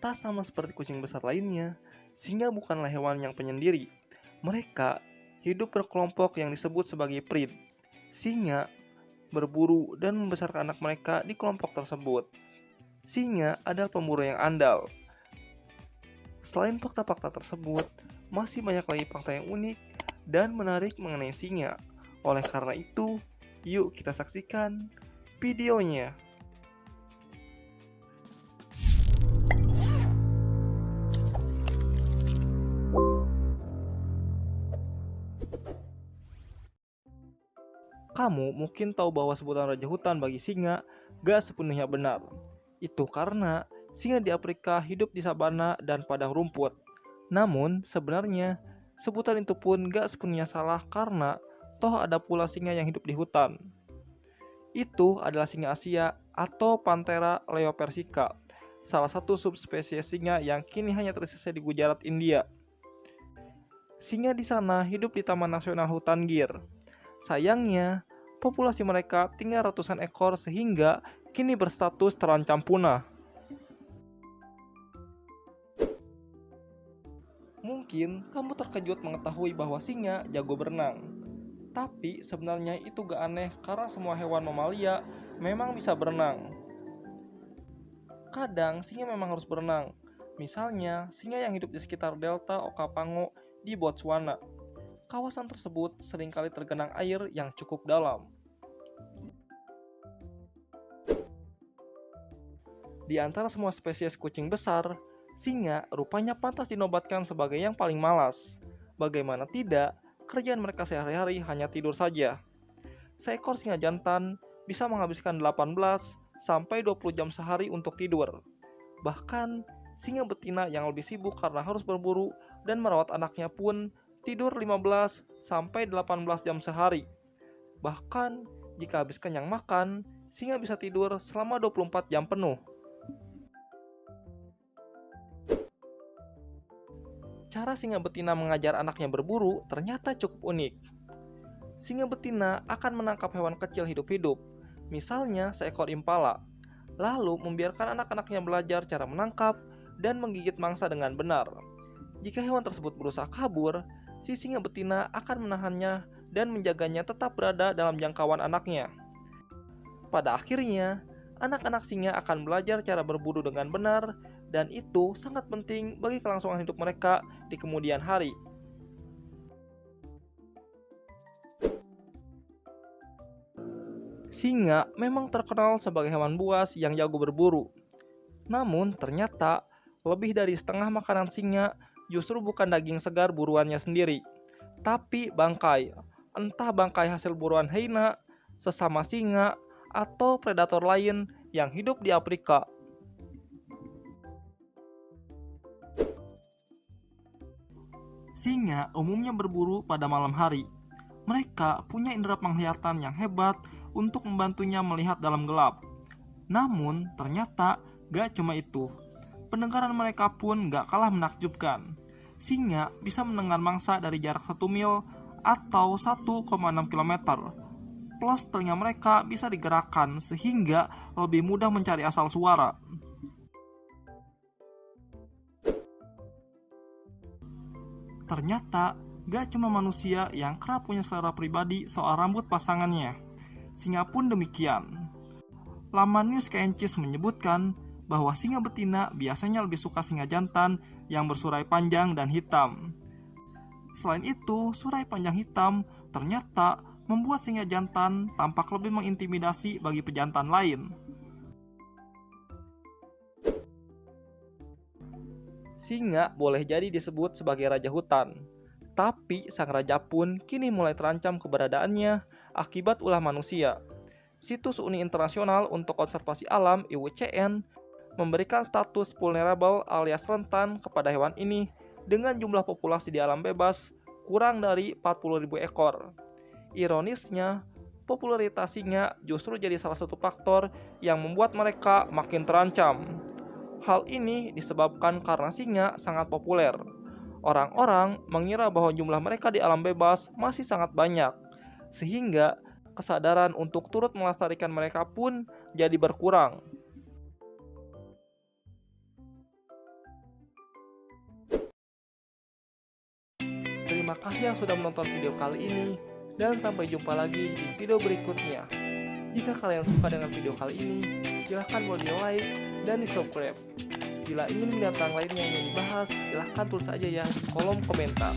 Tak sama seperti kucing besar lainnya, singa bukanlah hewan yang penyendiri. Mereka hidup berkelompok yang disebut sebagai breed. Singa berburu dan membesarkan anak mereka di kelompok tersebut. Singa adalah pemburu yang andal. Selain fakta-fakta tersebut, masih banyak lagi fakta yang unik dan menarik mengenai singa. Oleh karena itu, yuk kita saksikan videonya. Kamu mungkin tahu bahwa sebutan raja hutan bagi singa gak sepenuhnya benar. Itu karena singa di Afrika hidup di sabana dan padang rumput. Namun sebenarnya sebutan itu pun gak sepenuhnya salah karena toh ada pula singa yang hidup di hutan. Itu adalah singa Asia atau Panthera leopersica, salah satu subspesies singa yang kini hanya tersisa di Gujarat, India. Singa di sana hidup di Taman Nasional Hutan Gir. Sayangnya, populasi mereka tinggal ratusan ekor sehingga kini berstatus terancam punah. Mungkin kamu terkejut mengetahui bahwa singa jago berenang. Tapi sebenarnya itu gak aneh karena semua hewan mamalia memang bisa berenang. Kadang singa memang harus berenang. Misalnya, singa yang hidup di sekitar delta Okavango di Botswana. Kawasan tersebut seringkali tergenang air yang cukup dalam. Di antara semua spesies kucing besar, singa rupanya pantas dinobatkan sebagai yang paling malas. Bagaimana tidak, kerjaan mereka sehari-hari hanya tidur saja. Seekor singa jantan bisa menghabiskan 18 sampai 20 jam sehari untuk tidur. Bahkan, singa betina yang lebih sibuk karena harus berburu dan merawat anaknya pun tidur 15 sampai 18 jam sehari. Bahkan, jika habis kenyang makan, singa bisa tidur selama 24 jam penuh. Cara singa betina mengajar anaknya berburu ternyata cukup unik. Singa betina akan menangkap hewan kecil hidup-hidup, misalnya seekor impala, lalu membiarkan anak-anaknya belajar cara menangkap dan menggigit mangsa dengan benar. Jika hewan tersebut berusaha kabur, si singa betina akan menahannya dan menjaganya tetap berada dalam jangkauan anaknya. Pada akhirnya, anak-anak singa akan belajar cara berburu dengan benar dan itu sangat penting bagi kelangsungan hidup mereka di kemudian hari. Singa memang terkenal sebagai hewan buas yang jago berburu. Namun ternyata lebih dari setengah makanan singa justru bukan daging segar buruannya sendiri, tapi bangkai. Entah bangkai hasil buruan hyena, sesama singa, atau predator lain yang hidup di Afrika. Singa umumnya berburu pada malam hari. Mereka punya indera penglihatan yang hebat untuk membantunya melihat dalam gelap. Namun, ternyata gak cuma itu. Pendengaran mereka pun gak kalah menakjubkan. Singa bisa mendengar mangsa dari jarak 1 mil atau 1,6 km. Plus telinga mereka bisa digerakkan sehingga lebih mudah mencari asal suara. Ternyata gak cuma manusia yang kerap punya selera pribadi soal rambut pasangannya. Singa pun demikian. Laman News Scientist menyebutkan bahwa singa betina biasanya lebih suka singa jantan yang bersurai panjang dan hitam. Selain itu, surai panjang hitam ternyata membuat singa jantan tampak lebih mengintimidasi bagi pejantan lain. Singa boleh jadi disebut sebagai raja hutan, tapi sang raja pun kini mulai terancam keberadaannya akibat ulah manusia. Situs Uni Internasional untuk Konservasi Alam (IUCN) memberikan status vulnerable alias rentan kepada hewan ini dengan jumlah populasi di alam bebas kurang dari 40.000 ekor. Ironisnya, popularitas singa justru jadi salah satu faktor yang membuat mereka makin terancam. Hal ini disebabkan karena singa sangat populer. Orang-orang mengira bahwa jumlah mereka di alam bebas masih sangat banyak, sehingga kesadaran untuk turut melestarikan mereka pun jadi berkurang. Terima kasih yang sudah menonton video kali ini, dan sampai jumpa lagi di video berikutnya. Jika kalian suka dengan video kali ini, silahkan boleh di like dan di subscribe. Bila ingin binatang lainnya yang dibahas, silahkan tulis aja ya di kolom komentar.